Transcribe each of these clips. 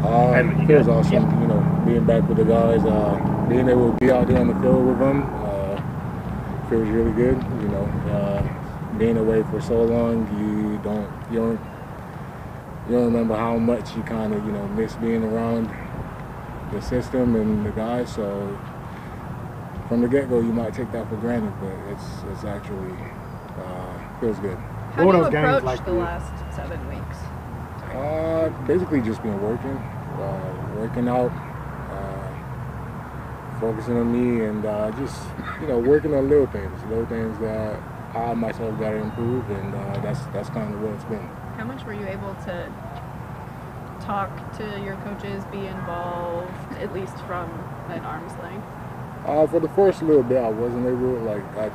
It feels awesome, you know, being back with the guys, being able to be out there on the field with them, feels really good. You know, being away for so long, you don't remember how much you kind of, you know, miss being around the system and the guys. So from the get-go, you might take that for granted, but it's actually feels good. How do you approach the last 7 weeks? Basically just been working out, focusing on me, and just, you know, working on little things that I myself got to improve, and that's kind of what it's been. How much were you able to talk to your coaches, be involved, at least from an arm's length? For the first little bit, I wasn't able. Like I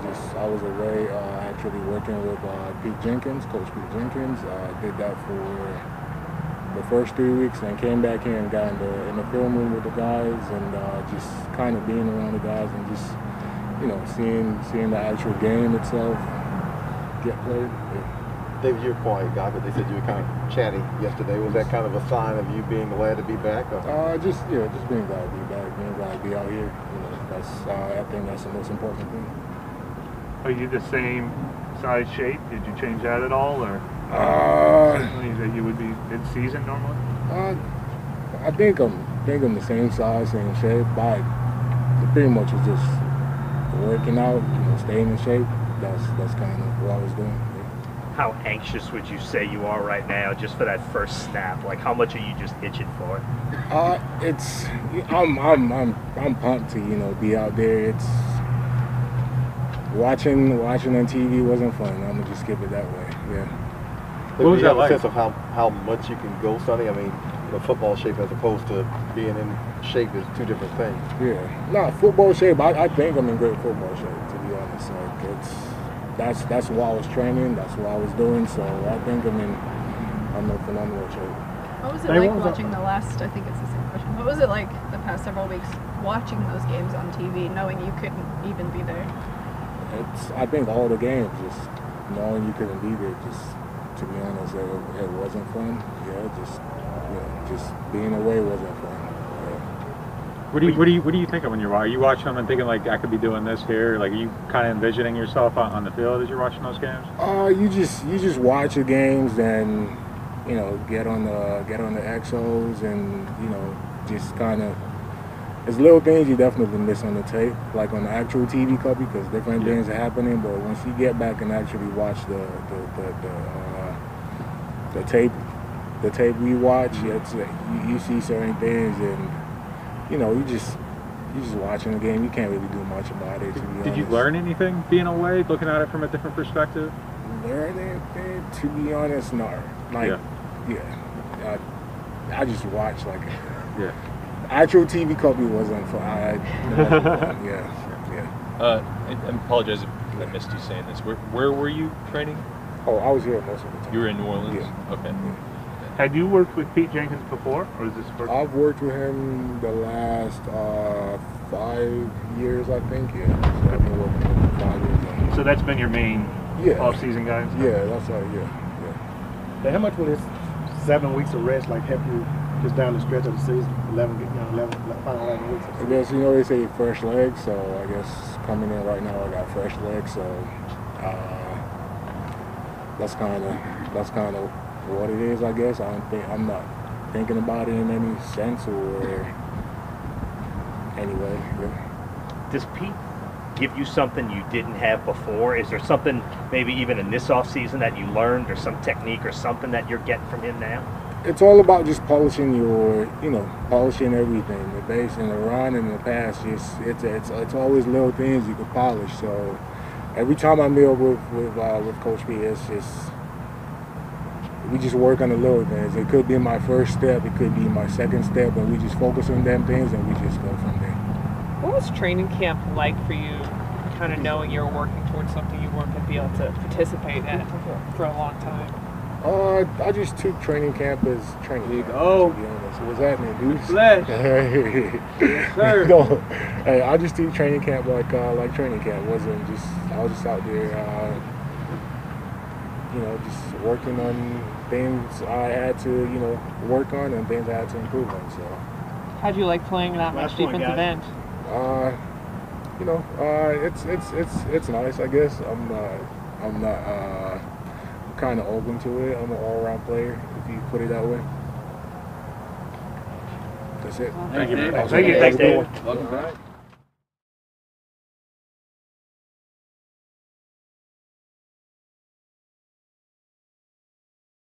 was away, actually working with Coach Pete Jenkins. I did that for the first 3 weeks, and came back here and got in the film room with the guys, and just kind of being around the guys and just, you know, seeing the actual game itself get played. Yeah. David, you're a quiet guy, but they said you were kind of chatty yesterday. Was that kind of a sign of you being glad to be back? Or? Just being glad to be back, being glad to be out here. You know, I think that's the most important thing. Are you the same size, shape? Did you change that at all, or that you would be mid-season normally? I think I'm the same size, same shape, but pretty much is just working out, you know, staying in shape. That's kind of what I was doing. How anxious would you say you are right now, just for that first snap? Like, how much are you just itching for? I'm pumped to, you know, be out there. It's watching on TV wasn't fun. I'm gonna just skip it that way. Yeah. What was that like? A sense of how much you can go, Sonny? I mean, you know, football shape as opposed to being in shape is two different things. Yeah. No, football shape. I think I'm in great football shape, to be honest. Like that's what I was training. That's what I was doing. So I think I'm in phenomenal shape. What was it like watching the last? I think it's the same question. What was it like the past several weeks watching those games on TV, knowing you couldn't even be there? I think all the games, just knowing you couldn't be there, just, to be honest, it wasn't fun. Just being away wasn't fun. What do you think of when you're watching? Are you watching them and thinking like I could be doing this here? Like, are you kind of envisioning yourself on the field as you're watching those games? You just watch the games and, you know, get on the Exos and, you know, just kind of. There's little things you definitely miss on the tape, like on the actual TV copy, because different things are happening. But once you get back and actually watch the tape we watch, you see certain things, and, you know, you just watching the game. You can't really do much about it, to be honest. Did you learn anything being away, looking at it from a different perspective? Learn anything? To be honest, no. Like, I just watched, like, actual TV copy wasn't fun. I apologize if I missed you saying this. Where were you training? Oh, I was here most of the time. You were in New Orleans? Yeah. Okay. Yeah. Had you worked with Pete Jenkins before, or is this first? I've worked with him the last 5 years, I think. Yeah, so I've been working with him for 5 years. So that's been your main off-season guy? Yeah, that's right. Yeah. How much will this 7 weeks of rest like help you just down the stretch of the season? 11 weeks. I guess, you know, they say fresh legs, so I guess coming in right now I got fresh legs, so that's kind of what it is, I guess. I'm not thinking about it in any sense or anyway. Yeah. Does Pete give you something you didn't have before? Is there something maybe even in this off season that you learned, or some technique or something that you're getting from him now? It's all about just polishing polishing everything, the base and the run and the pass. It's always little things you can polish. So every time I meet up with Coach P, it's just, we just work on the little things. It could be my first step, it could be my second step, and we just focus on them things and we just go from there. What was training camp like for you, kind of knowing you're working towards something you weren't going to be able to participate in for a long time? I just took training camp as training camp, to be honest. What's happening, dude? Flesh. Yes, sir. No, hey, I just took training camp like training camp. I was just out there you know, just working on things I had to, you know, work on and things I had to improve on. So. How'd you like playing that much defensive end? You know, it's nice. I guess I'm not kind of open to it. I'm an all-around player, if you put it that way. That's it. Thank you. Thank you. Thanks, David. Welcome back.